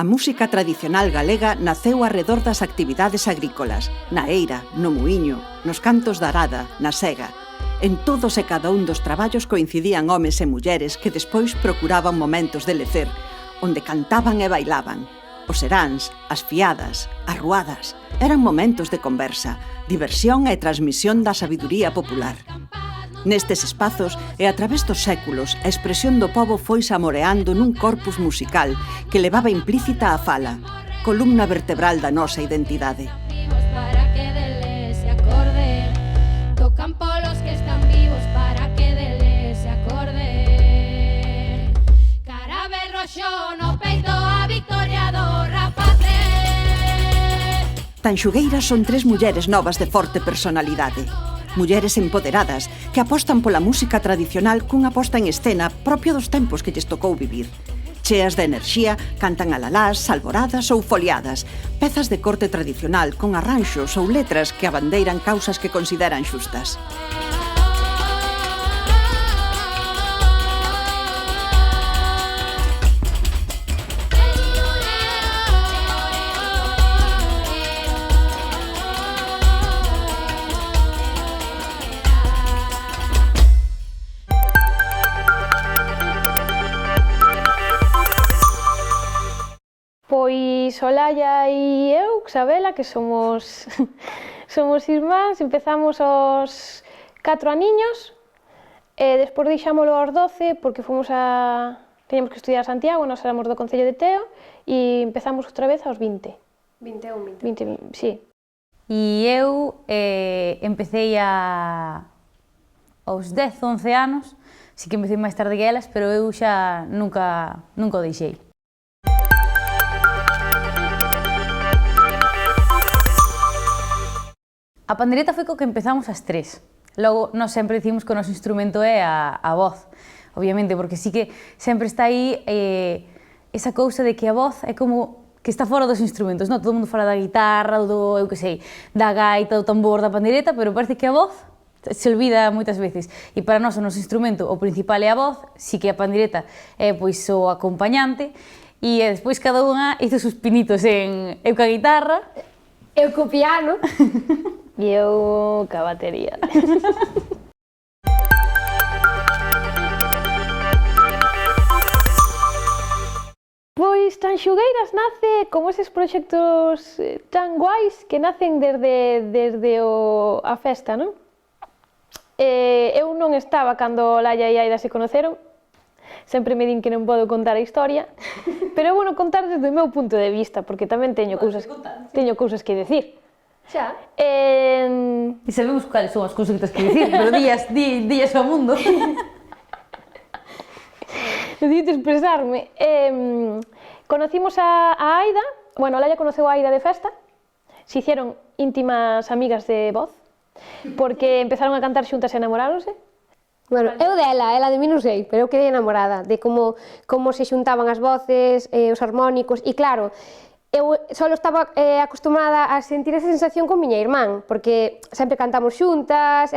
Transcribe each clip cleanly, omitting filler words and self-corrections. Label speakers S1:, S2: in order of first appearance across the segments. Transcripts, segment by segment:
S1: A música tradicional galega naceu arredor das actividades agrícolas, na eira, no muiño, nos cantos da arada, na sega. En todos e cada un dos traballos coincidían homes e mulleres que despois procuraban momentos de lecer, onde cantaban e bailaban. Os seráns, as fiadas, as ruadas, eran momentos de conversa, diversión e transmisión da sabiduría popular. Nestes espazos e a través dos séculos, a expresión do pobo foi samoreando nun corpus musical que levaba implícita a fala, columna vertebral da nosa identidade. Tanxugueiras son tres mulleres novas de forte personalidade. Mulleres empoderadas que apostan pola música tradicional cunha posta en escena propio dos tempos que lles tocou vivir. Cheas de enerxía, cantan alalás, alboradas ou foliadas, pezas de corte tradicional con arranxos ou letras que abandeiran causas que consideran xustas.
S2: Pois Olalla e eu, Xabela, que somos irmáns, empezamos aos 4 aniños e despois deixámolo aos 12 porque teníamos que estudiar a Santiago, nós éramos do Concello de Teo e empezamos outra vez aos 20.
S3: 21,
S2: 20, sí.
S4: E eu empecé aos 10, 11 anos, si que empecé máis tarde que elas, pero eu xa nunca o deixei. A pandereta foi co que empezamos as tres. Logo, nós sempre dicimos que o noso instrumento é a voz, obviamente, porque sí que sempre está aí esa cousa de que a voz é como que está fora dos instrumentos, non? Todo mundo fala da guitarra, eu que sei, da gaita, do tambor, da pandereta, pero parece que a voz se olvida moitas veces. E para nós o noso instrumento, o principal é a voz, sí que a pandereta é pois o acompañante, e despois cada unha hizo sus pinitos eu ca guitarra,
S3: eu co piano,
S2: E eu ca batería. Pois Tanxugueiras nace como eses proxectos tan guais que nacen desde a festa, non? Eu non estaba cando Olalla e Aida se conoceron, sempre me din que non podo contar a historia, pero é bueno contar desde o meu punto de vista, porque tamén teño cousas que decir.
S3: xa.
S4: E sabemos cales son as cousas que tens que dicir, pero días ao mundo.
S2: Necesito expresarme. Conocimos a Aida, bueno, Olalla conoceu a Aida de festa, se hicieron íntimas amigas de voz, porque empezaron a cantar xuntas e enamoráronse.
S3: Bueno, eu ela de mí non sei, pero eu quedei enamorada de como se xuntaban as voces, os armónicos, e claro, eu só estaba acostumada a sentir esa sensación con miña irmán, porque sempre cantamos xuntas,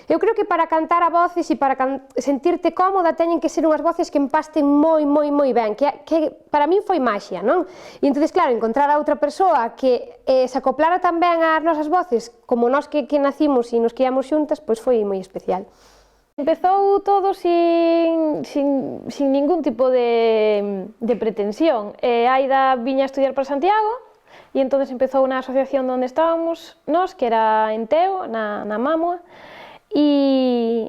S3: eu creo que para cantar a voces e para sentirte cómoda teñen que ser unhas voces que empasten moi ben, que para min foi maxia, non? E entón, claro, encontrar a outra persoa que se acoplara tamén ás nosas voces, como nós que nacimos e nos criamos xuntas, pois foi moi especial.
S2: Empezou todo sin ningún tipo de pretensión. Aida viña a estudiar para Santiago e entón empezou na asociación onde estábamos nós, que era en Teo, na Mámoa, e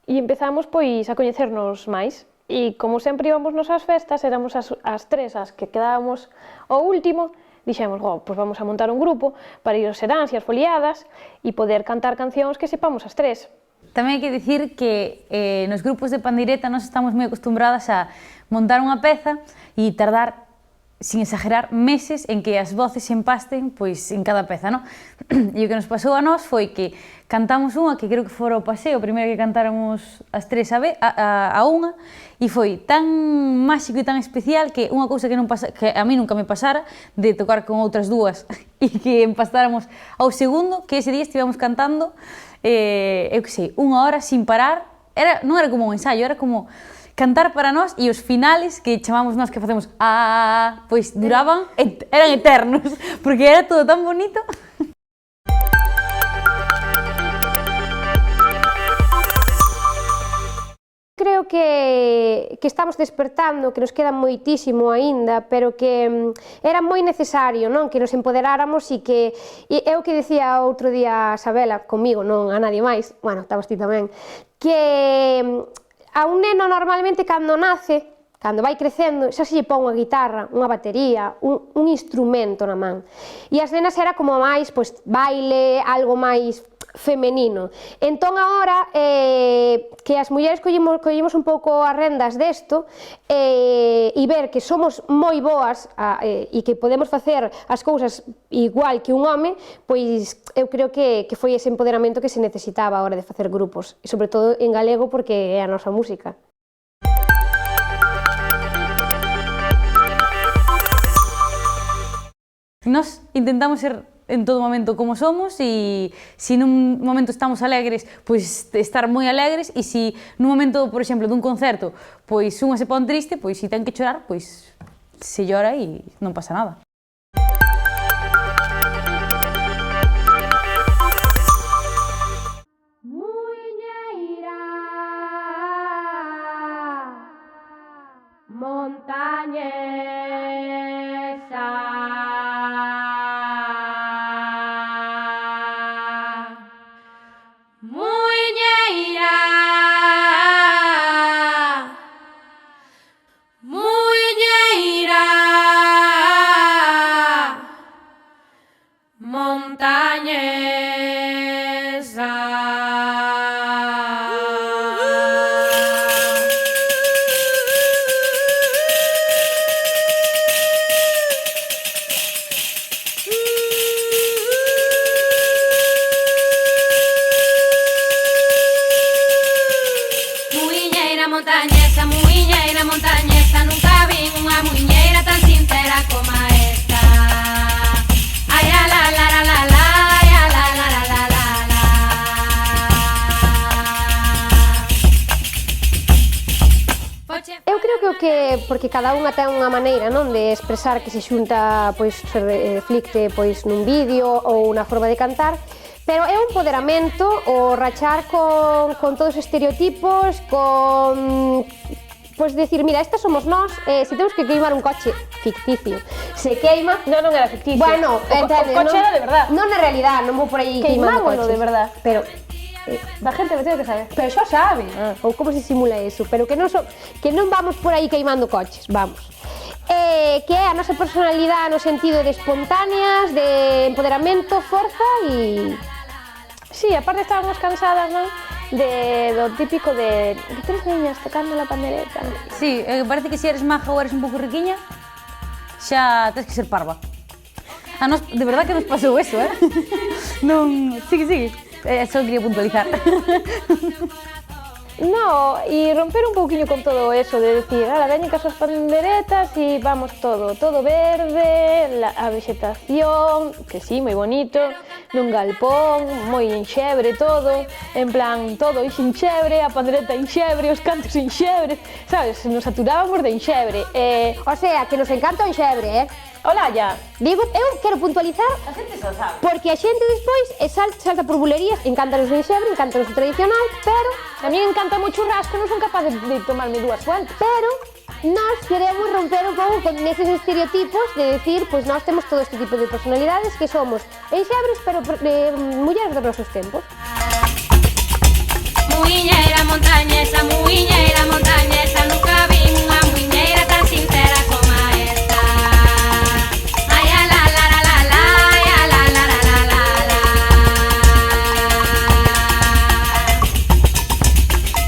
S2: empezamos pois a coñecernos máis. E como sempre íbamos nos ás festas, éramos as tres as que quedábamos ao último, dixemos, pois vamos a montar un grupo para ir aos seráns e as foliadas e poder cantar cancións que sepamos as tres.
S4: Tamén hai que dicir que nos grupos de pandeireta nós estamos moi acostumbradas a montar unha peza e tardar, sin exagerar, meses en que as voces se empasten pois, en cada peza, non? E o que nos pasou a nós foi que cantamos unha, que creo que fora o paseo, o primeiro que cantáramos as tres a unha, e foi tan máxico e tan especial que unha cousa que a mí nunca me pasara, de tocar con outras dúas e que empastáramos ao segundo, que ese día estivemos cantando eu que sei, unha hora sin parar, non era como un ensaio, era como cantar para nós e os finales que chamamos nós que facemos pois duraban, eran eternos, porque era todo tan bonito.
S3: Creo que estamos despertando, que nos queda moitísimo aínda, pero que era moi necesario, non? Que nos empoderáramos e que é o que dicía outro día Sabela comigo, non a nadie máis, bueno, estabas ti tamén, que a un neno normalmente cando nace, cando vai crecendo, xa se lle pon unha guitarra, unha batería, un instrumento na man. E as nenas era como máis, pois, baile, algo máis femenino. Entón, agora, que as mulleres collemos un pouco as rendas desto e ver que somos moi boas e que podemos facer as cousas igual que un home, pois eu creo que foi ese empoderamento que se necesitaba a hora de facer grupos, e sobre todo en galego porque é a nosa música.
S4: Nós intentamos ser en todo momento como somos e se nun momento estamos alegres, pois estar moi alegres e se nun momento, por exemplo, dun concerto, pois unha se pon triste, pois se ten que chorar, pois se llora e non pasa nada.
S5: Montañesa, nunca vi unha muiñeira tan sincera como esta. Ai, la la la la la, ai, la la la la la la.
S3: Eu creo que porque cada unha ten unha maneira, non, de expresar que se xunta, pois, se reflicte, pois, nun vídeo ou unha forma de cantar, pero é un empoderamento o rachar con todos os estereotipos, con... Pois decir, mira, estas somos nós, se temos que queimar un coche ficticio, se queima...
S2: Non era ficticio.
S3: Bueno, entendes,
S2: o coche era de verdad.
S3: Non na realidad, non vou por aí queimando coches.
S2: Queimámoslo de verdad.
S3: Pero...
S2: Da gente me tiene que saber.
S3: Pero xa sabe, ou como se simula eso, pero que non vamos por aí queimando coches, vamos. Que é a nosa personalidade no sentido de espontáneas, de empoderamento, forza e...
S2: Sí, aparte estábamos cansadas, non? Do típico de tres niñas tocando la pandereta.
S4: Sí, parece que se eres maja ou eres un pouco riquiña, xa tens que ser parva. A nos, de verdad que nos pasou eso, Non, sigue. Só quería puntualizar.
S2: No, e romper un pouquiño con todo eso, de decir, veñen cas as panderetas e vamos todo verde, a vegetación, que sí, moi bonito, nun galpón, moi enxebre todo, en plan, todo enxebre, a pandereta enxebre, os cantos enxebre, sabes, nos saturábamos de enxebre.
S3: O sea, que nos encanta o enxebre,
S2: Hola, ya.
S3: Digo, eu quero puntualizar
S4: A xente só sabe.
S3: porque a xente despois salta por bulerías, encántanos o enxebre, encántanos o tradicional, pero
S2: A mí me encanta o churrasco, non son capaz de tomarme dúas fuentes.
S3: nós queremos romper un pouco con eses estereotipos de decir, pois nós temos todo este tipo de personalidades que somos enxebres, pero mulleres dos nosos tempos.
S5: Muiñeira montañesa, nunca vi unha muiñeira tan sincera como esta. Ai, la la la la la, ai, la la la la la la.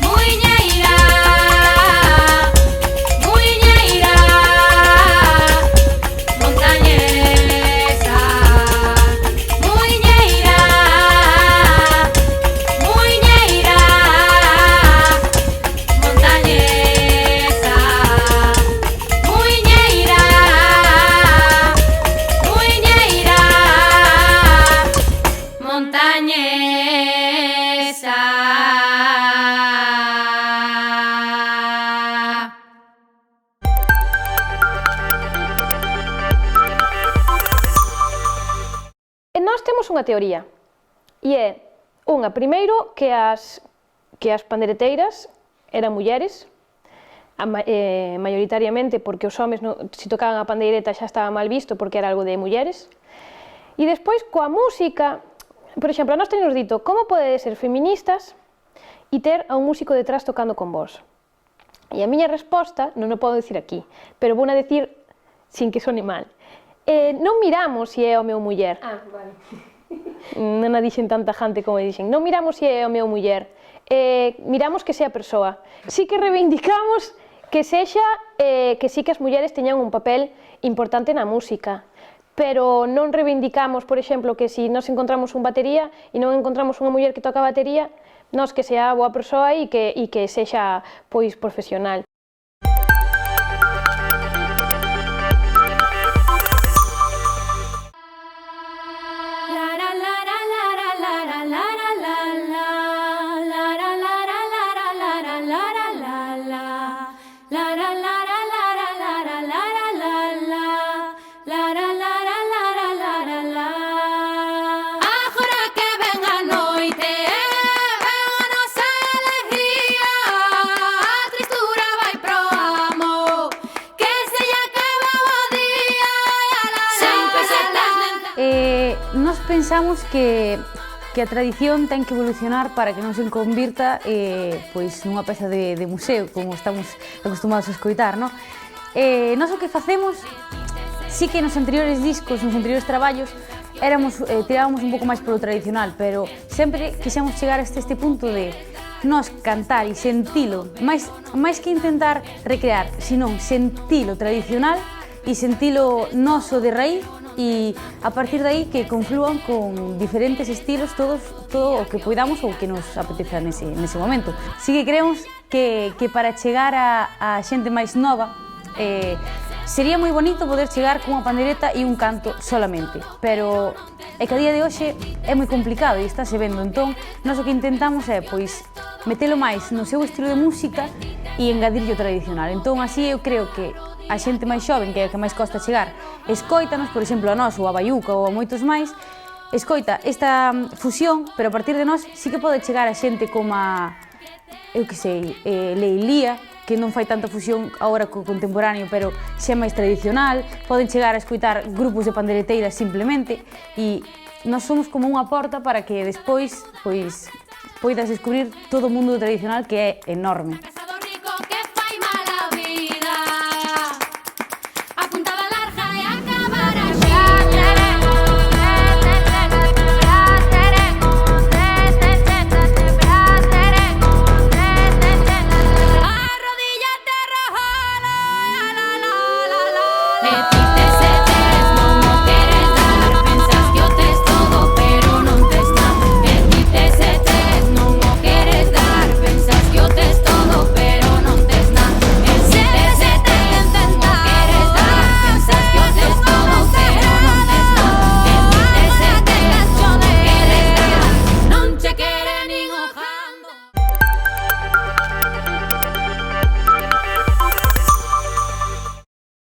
S5: Muiñeira, montañesa, muiñeira,
S2: temos unha teoría, e é, primeiro, que as pandereteiras eran mulleres, maioritariamente porque os homes, se tocaban a pandeireta, xa estaba mal visto porque era algo de mulleres. E despois, coa música, por exemplo, a nós tenos dito, como podedes ser feministas e ter a un músico detrás tocando con vos? E a miña resposta, non o podo dicir aquí, pero vou a decir sin que sone mal. Non miramos se é home ou muller.
S3: Vale.
S2: Non a dixen tanta xante como dixen. Non miramos se é home ou muller. Miramos que sea persoa. Sí que reivindicamos que sexa, que sí que as mulleres teñan un papel importante na música, pero non reivindicamos, por exemplo, que se nos encontramos un batería e non encontramos unha muller que toca a batería, nos que sea boa persoa e que sexa, pois, profesional.
S4: Nós pensamos que a tradición ten que evolucionar para que non se convirta pois, nunha peza de museo, como estamos acostumados a escoitar, non? Nós o que facemos, sí que nos anteriores discos, nos anteriores traballos, tirábamos un pouco máis polo tradicional, pero sempre quixemos chegar hasta este punto de nós cantar e sentilo, máis que intentar recrear, senón sentilo tradicional e sentilo noso de raíz, e a partir de aí que conflúan con diferentes estilos todo o que poidamos ou que nos apeteza nese momento. Si que creemos que para chegar a xente máis nova sería moi bonito poder chegar cunha pandereta e un canto solamente, pero é que a día de hoxe é moi complicado e estáse vendo, entón nós o que intentamos é pois metelo máis no seu estilo de música e engadirlle o tradicional. Entón así eu creo que a xente máis xoven, que é a que máis costa chegar, escóitanos, por exemplo, a nós, ou a Baiuca, ou a moitos máis, escoita esta fusión, pero a partir de nós sí que pode chegar a xente como a, eu que sei, Leilía, que non fai tanta fusión agora co contemporáneo, pero xa é máis tradicional, poden chegar a escoitar grupos de pandereteiras simplemente, e nós somos como unha porta para que despois, pois, poidas descubrir todo o mundo tradicional que é enorme.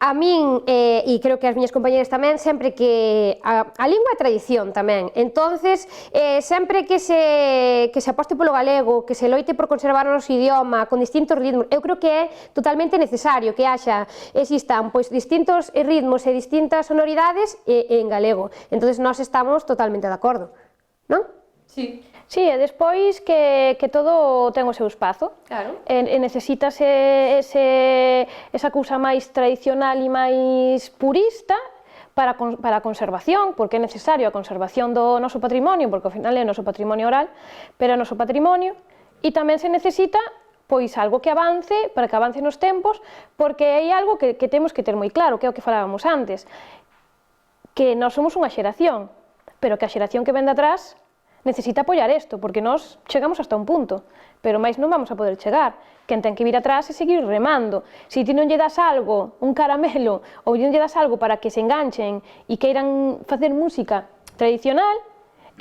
S3: A min, e creo que as miñas compañeras tamén, sempre que a lingua é tradición tamén, entonces sempre que se aposte polo galego, que se loite por conservar o noso idioma con distintos ritmos, eu creo que é totalmente necesario que existan pois distintos ritmos e distintas sonoridades en galego, entonces nós estamos totalmente de acordo, non?
S2: Sí. Sí, e despois que todo ten o seu espazo.
S3: Claro.
S2: E necesitase esa cousa máis tradicional e máis purista para a conservación, porque é necesario a conservación do noso patrimonio, porque ao final é o noso patrimonio oral, pero é o noso patrimonio, e tamén se necesita pois algo que avance, para que avance nos tempos, porque é algo que temos que ter moi claro, que é o que falábamos antes, que nós somos unha xeración, pero que a xeración que ven de atrás necesita apoiar isto, porque nós chegamos hasta un punto, pero máis non vamos a poder chegar. Quen ten que vir atrás e seguir remando. Se ti non lle das algo, un caramelo, ou non lle das algo para que se enganchen e queiran facer música tradicional,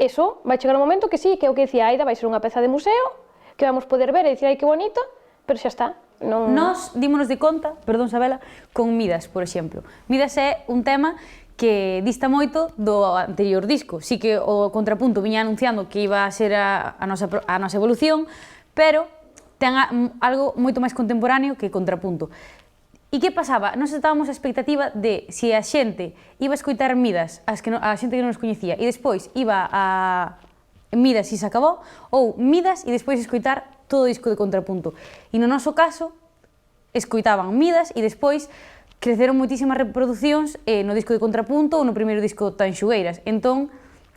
S2: eso vai chegar un momento que sí, que é o que dicía Aida, vai ser unha peza de museo, que vamos poder ver e dicir, ai, que bonito, pero xa está.
S4: Nós dímonos de conta, perdón Sabela, con Midas, por exemplo. Midas é un tema que dista moito do anterior disco. Sí que o Contrapunto viña anunciando que iba a ser a nosa evolución, pero ten algo moito máis contemporáneo que Contrapunto. E que pasaba? Nós estábamos a expectativa de se a xente iba a escoitar Midas, a xente que non nos coñecía, e despois iba a Midas e se acabou, ou Midas e despois escoitar todo o disco de Contrapunto. E no noso caso, escoitaban Midas e despois creceron moitísimas reproduccións no disco de Contrapunto ou no primeiro disco Tanxugueiras. Entón,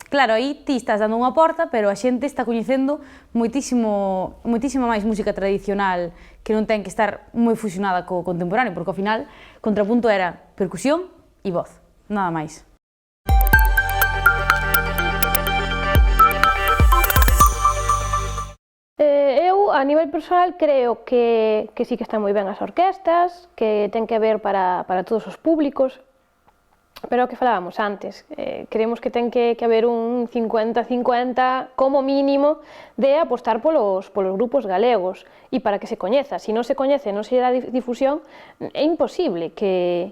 S4: claro, aí ti estás dando unha porta, pero a xente está coñecendo moitísima máis música tradicional que non ten que estar moi fusionada co contemporáneo, porque ao final Contrapunto era percusión e voz, nada máis.
S2: Eu, a nivel persoal, creo que sí que están moi ben as orquestas, que ten que haber para todos os públicos, pero o que falábamos antes, creemos que ten que haber un 50-50 como mínimo de apostar polos grupos galegos e para que se coñeza. Se non se coñece, non se dá difusión, é imposible que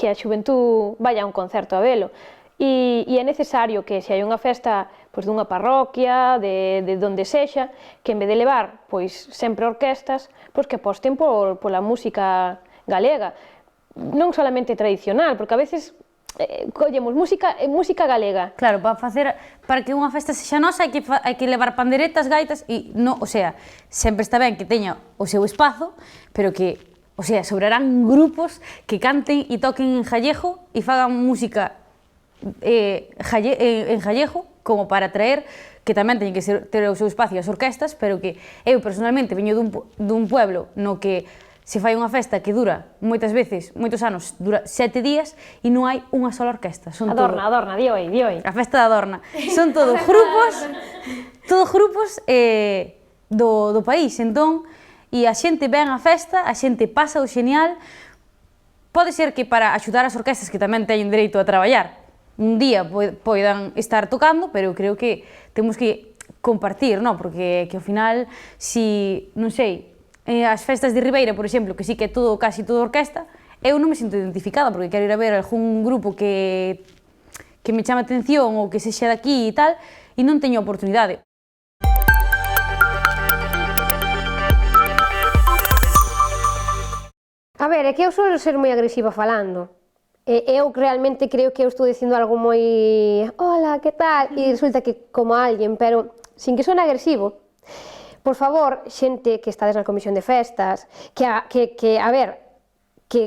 S2: a xuventud vaya a un concerto a velo. E é necesario que se hai unha festa dunha parroquia, de donde sexa, que en vez de levar sempre orquestas, que aposten pola música galega, non solamente tradicional, porque a veces collemos música galega.
S4: Claro, para que unha festa sexa nosa hai que levar panderetas, gaitas e non, o sea, sempre está ben que teña o seu espazo, pero que, o sea, sobrarán grupos que canten e toquen en gallego e fagan música en gallego como para traer, que tamén teñen que ter o seu espacio as orquestas, pero que eu personalmente veño dun pueblo no que se fai unha festa que dura moitas veces, moitos anos, dura 7 días e non hai unha sola orquesta.
S2: Adorna, di oi.
S4: A festa da Adorna. Son todos grupos do país, entón, e a xente ven a festa, a xente pasa o xenial. Pode ser que para axudar as orquestas que tamén teñen dereito a traballar, un día poidan estar tocando, pero creo que temos que compartir, non? Porque ao final, si, non sei, as festas de Ribeira, por exemplo, que sí que é casi todo orquesta, eu non me sinto identificada, porque quero ir a ver algún grupo que me chama a atención ou que sexa daqui e tal, e non teño oportunidade.
S3: A ver, é que eu suelo ser moi agresiva falando. Eu realmente creo que eu estou dicindo algo moi hola, que tal? E resulta que como a alguén, pero sin que suene agresivo. Por favor, xente que estades na comisión de festas, que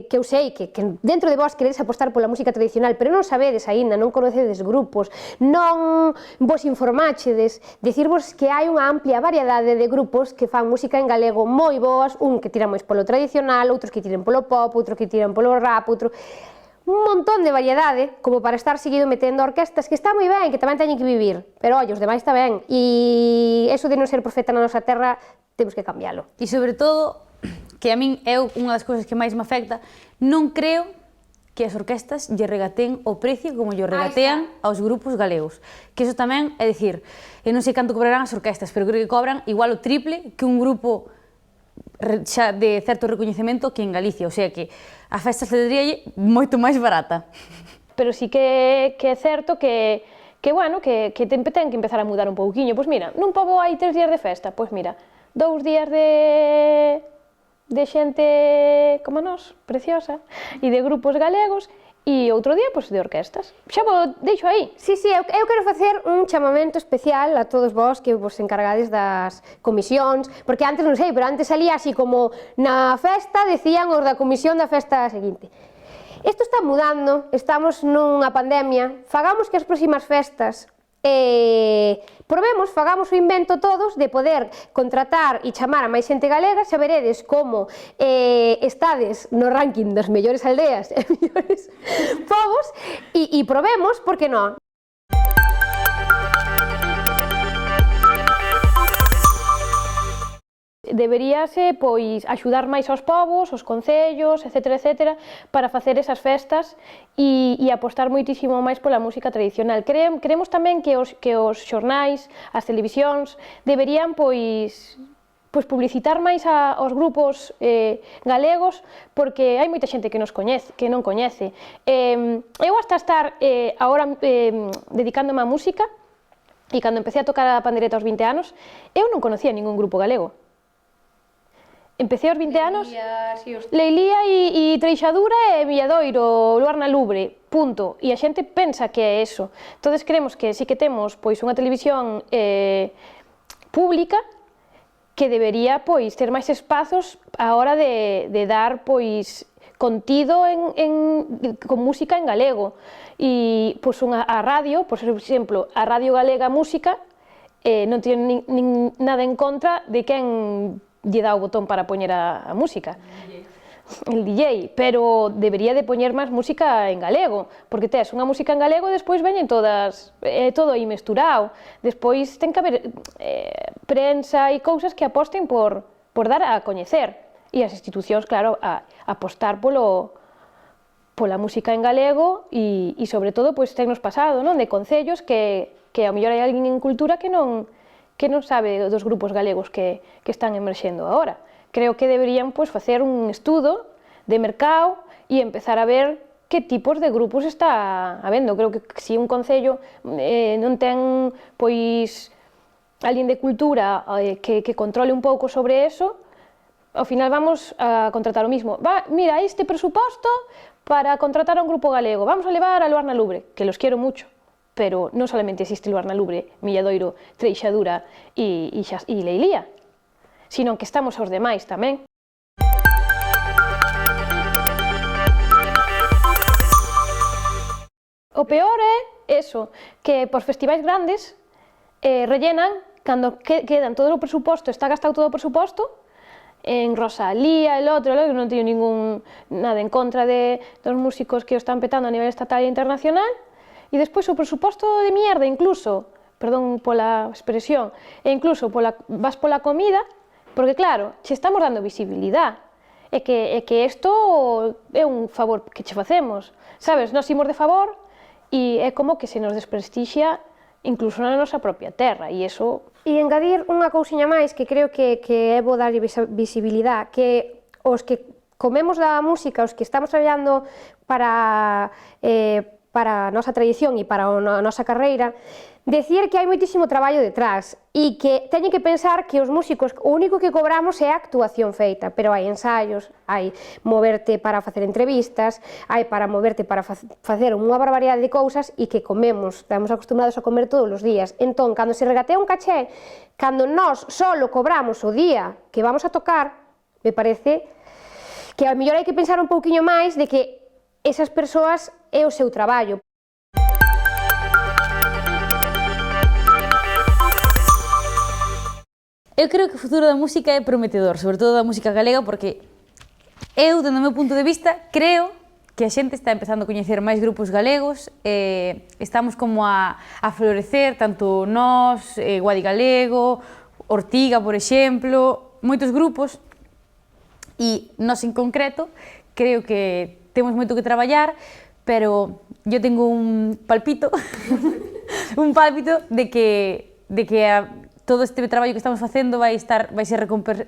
S3: eu sei que dentro de vós queredes apostar pola música tradicional, pero non sabedes aínda, non conocedes grupos, non vos informáchedes, dicirvos que hai unha amplia variedade de grupos que fan música en galego moi boas, un que tira máis polo tradicional, outros que tiren polo pop, outros que tiran polo rap, outro... un montón de variedade, como para estar seguido metendo orquestas, que está moi ben, que tamén teñen que vivir, pero ollo, os demais está ben, e eso de non ser profeta na nosa terra, temos que cambiálo.
S4: E sobre todo, que a min é unha das cousas que máis me afecta, non creo que as orquestas lle regateen o precio como lle regatean aos grupos galegos. Que eso tamén é dicir, eu non sei canto cobrarán as orquestas, pero creo que cobran igual o triple que un grupo xa de certo recoñecemento que en Galicia, o sea que a festa cederíalle moito máis barata.
S2: Pero sí que é certo que bueno, que ten que empezar a mudar un pouquiño. Pois mira, nun Pobo hai 3 días de festa, pois mira, 2 días de xente como nós, preciosa, e de grupos galegos, e outro día, pois, de orquestas. Xa vos deixo aí.
S3: Sí, eu quero facer un chamamento especial a todos vós que vos encargades das comisións, porque antes non sei, pero antes salía así como na festa, decían os da comisión da festa seguinte. Isto está mudando, estamos nunha pandemia, fagamos que as próximas festas probemos, fagamos o invento todos de poder contratar e chamar a máis xente galega, xa veredes como estades no ranking das mellores aldeas e mellores povos e probemos, por que non?
S2: Deberíase, pois, axudar máis aos povos, aos concellos, etc., para facer esas festas e apostar moitísimo máis pola música tradicional. Creemos tamén que os xornais, as televisións, deberían, pois, pois publicitar máis aos grupos galegos, porque hai moita xente que non coñece. Eu hasta estar agora dedicándome á música, e cando empecé a tocar a pandereta aos 20 anos, eu non conocía ningún grupo galego. Empecé aos 20 anos, Leilía e Treixadura e Milladoiro, Luarna Lubre, punto. E a xente pensa que é eso. Entonces creemos que sí que temos pois unha televisión pública que debería pois ter máis espazos á hora de dar pois contido con música en galego. E pois a radio, por exemplo, a Radio Galega Música non tiene nada en contra de quen lle dá o botón para poñer a música, el DJ, pero debería de poñer máis música en galego, porque tes unha música en galego e despois veñen todas, todo aí mesturado. Despois ten que haber prensa e cousas que aposten por dar a coñecer, e as institucións, claro, a apostar pola música en galego e sobre todo, pois, tennos pasado, non, de concellos que ao mellor hai alguén en cultura que non sabe dos grupos galegos que están emerxendo agora. Creo que deberían pois, facer un estudo de mercado e empezar a ver que tipos de grupos está habendo. Creo que se un concello non ten pois, alguén de cultura que controle un pouco sobre eso, ao final vamos a contratar o mismo. Mira, este presuposto para contratar a un grupo galego, vamos a levar a Luarna Lubre, que los quiero mucho, pero non solamente existe Luarna Lubre, Milladoiro, Treixadura e Leilía, sino que estamos aos demais tamén. O peor é eso, que por festivais grandes rellenan, cando quedan todo o presuposto, está gastado todo o presuposto, en Rosalía, el outro, non teño nada en contra dos músicos que o están petando a nivel estatal e internacional, e despois o presuposto de mierda, incluso, perdón pola expresión, e incluso vas pola comida, porque claro, che estamos dando visibilidade, e que isto é un favor que che facemos, sabes, nos imos de favor, e é como que se nos desprestixia incluso na nosa propia terra, e iso...
S3: E engadir unha cousiña máis que creo que é bo darlle visibilidade, que os que comemos da música, os que estamos traballando para a nosa tradición e para a nosa carreira, decir que hai moitísimo traballo detrás e que teñen que pensar que os músicos o único que cobramos é a actuación feita, pero hai ensaios, hai moverte para facer entrevistas, hai para moverte para facer unha barbaridade de cousas e que comemos, estamos acostumbrados a comer todos os días. Entón, cando se regatea un caché, cando nós solo cobramos o día que vamos a tocar, me parece que ao mellor hai que pensar un pouquiño máis de que esas persoas é o seu traballo.
S4: Eu creo que o futuro da música é prometedor, sobre todo da música galega, porque eu, dende o meu punto de vista, creo que a xente está empezando a coñecer máis grupos galegos, estamos como a florecer, tanto nós, Guadi Galego, Ortiga, por exemplo, moitos grupos, e nós en concreto creo que temos moito que traballar, pero eu tengo un palpito, un pálpito de que todo este traballo que estamos facendo vai ser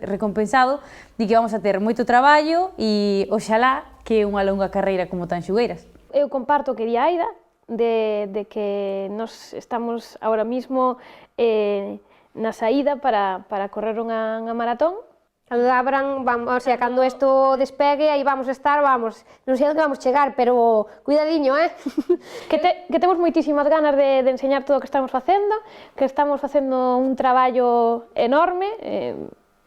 S4: recompensado e que vamos a ter moito traballo e oxalá que unha longa carreira como Tanxugueiras.
S2: Eu comparto o que di Aida, de que nos estamos ahora mismo na saída para correr unha maratón.
S3: Cando abran, o sea, cando isto despegue, aí vamos a estar, non sei onde vamos chegar, pero cuidadiño,
S2: Que temos moitísimas ganas de enseñar todo o que estamos facendo, que estamos facendo un traballo enorme,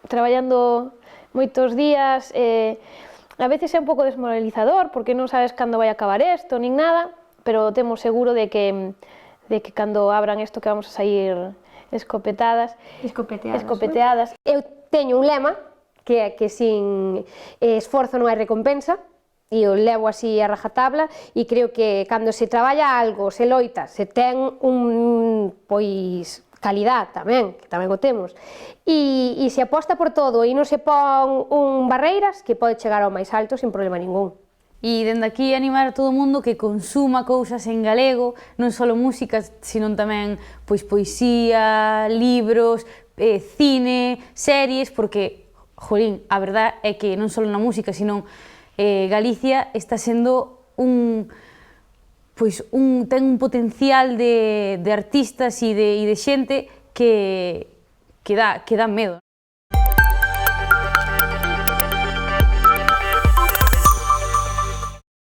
S2: traballando moitos días, a veces é un pouco desmoralizador, porque non sabes cando vai acabar isto, nin nada, pero temos seguro de que cando abran isto que vamos a sair escopeteadas. Eu teño un lema, que é que sin esforzo non hai recompensa, e o levo así a rajatabla, e creo que cando se traballa algo, se loita, se ten pois calidad tamén, que tamén o temos, e se aposta por todo e non se pon barreiras, que pode chegar ao máis alto sin problema ningún.
S4: E dende aquí animar a todo o mundo que consuma cousas en galego, non só música, sino tamén pois poesía, libros, cine, series, porque, jolín, a verdad é que non só na música, sino Galicia está sendo ten un potencial de artistas e de xente que dá medo.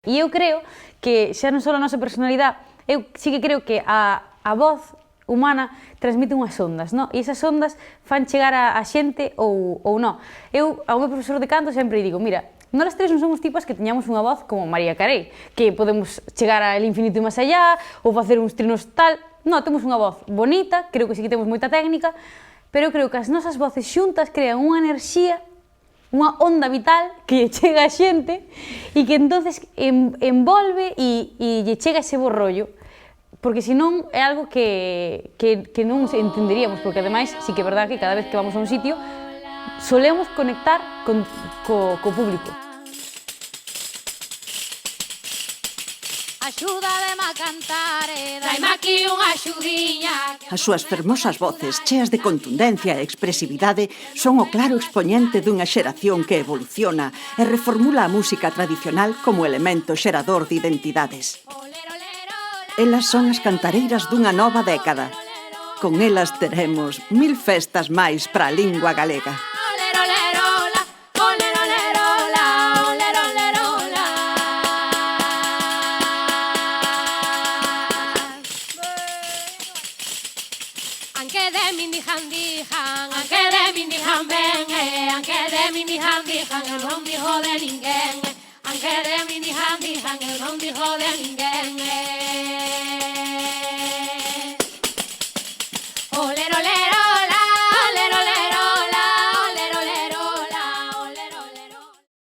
S4: E eu creo que xa non só a nosa personalidade, eu sí que creo que a voz humana transmite unhas ondas, non? E esas ondas fan chegar a xente ou non. Eu, ao meu profesor de canto, sempre digo, mira, nós tres non somos tipas que teñamos unha voz como María Carey, que podemos chegar ao infinito e máis allá, ou facer uns trinos tal. Non, temos unha voz bonita, creo que sí que temos moita técnica, pero creo que as nosas voces xuntas crean unha enerxía, unha onda vital que chega a xente e que entonces envolve e lle chega ese bo rollo. Porque senón é algo que non entenderíamos, porque ademais sí que é verdade que cada vez que vamos a un sitio solemos conectar co público.
S5: Axúdame a cantar, daime aquí unha axudiña.
S1: As súas fermosas voces, cheas de contundencia e expresividade, son o claro expoñente dunha xeración que evoluciona e reformula a música tradicional como elemento xerador de identidades. Elas son as cantareiras dunha nova década. Con elas teremos 1000 festas máis para a lingua galega.
S5: Anque de mi dijan, anque de mi dijan ben, anque de mi dijan, eu non dijo de ninguén. Anque de mi dijan, eu non dijo de ninguén.